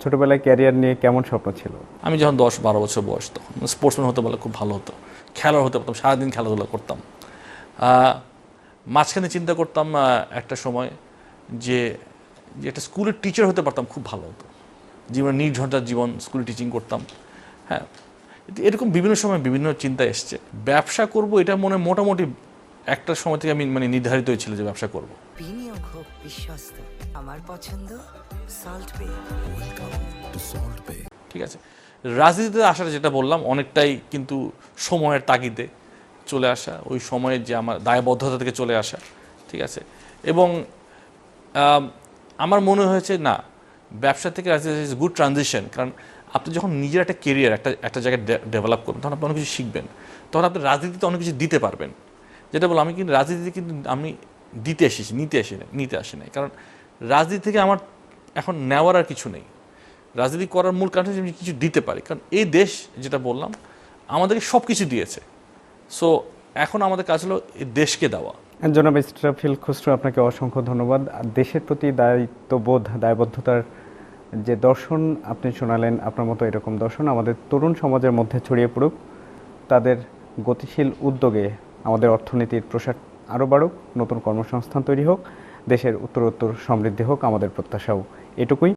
ছোটবেলায় ক্যারিয়ার নিয়ে কেমন স্বপ্ন ছিল? আমি যখন 10-12 বছর বয়স তখন স্পোর্টসম্যান হতে পারলে খুব ভালো হতো, খেলোয়াড় হতে পারতাম, সারাদিন খেলাধুলা করতাম। মাঝখানে চিন্তা করতাম একটা সময় যে একটা স্কুলের টিচার হতে পারতাম, খুব ভালো হতো, জীবনের নির্ঝঞ্ঝাট জীবন, স্কুলে টিচিং করতাম। হ্যাঁ, এরকম বিভিন্ন সময় বিভিন্ন চিন্তা এসছে। ব্যবসা করব এটা মনে মোটামুটি একটা সময় থেকে আমি নির্ধারিত হয়েছিল যে ব্যবসা করব। বিনিয়োগ হোক বিশ্বস্ত, আমার পছন্দ সল্ট বে। ঠিক আছে, রাজনীতিতে আসার যেটা বললাম অনেকটাই কিন্তু সময়ের তাগিদে চলে আসা, ওই সময়ে যে আমার দায়বদ্ধতা থেকে চলে আসা। ঠিক আছে, এবং আমার মনে হয়েছে না, ব্যবসা থেকে রাজনীতি ইজ গুড ট্রানজিশন। কারণ আপনি যখন নিজের একটা কেরিয়ার একটা জায়গায় ডেভেলপ করবেন তখন আপনি অনেক কিছু শিখবেন, তখন আপনি রাজনীতিতে অনেক কিছু দিতে পারবেন। যেটা বললাম, আমি কিন্তু রাজনীতিতে কিন্তু আমি দিতে এসেছি, নিতে আসি নাই। কারণ রাজনীতি থেকে আমার এখন নেওয়ার আর কিছু নেই। রাজনীতি করার মূল কারণ হচ্ছে আমি কিছু দিতে পারি, কারণ এই দেশ যেটা বললাম আমাদেরকে সব কিছু দিয়েছে। সো এখন আমাদের কাজ হলো এই দেশকে দেওয়া। জনাব ইসরাফিল খসরু, আপনাকে অসংখ্য ধন্যবাদ। দেশের প্রতি দায়িত্ববোধ, দায়বদ্ধতার যে দর্শন আপনি শোনালেন, আপনার মতো এরকম দর্শন আমাদের তরুণ সমাজের মধ্যে ছড়িয়ে পড়ুক, তাদের গতিশীল উদ্যোগে আমাদের অর্থনীতির প্রসার আরও বাড়ুক, নতুন কর্মসংস্থান তৈরি হোক, দেশের উত্তরোত্তর সমৃদ্ধি হোক, আমাদের প্রত্যাশাও এটুকুই।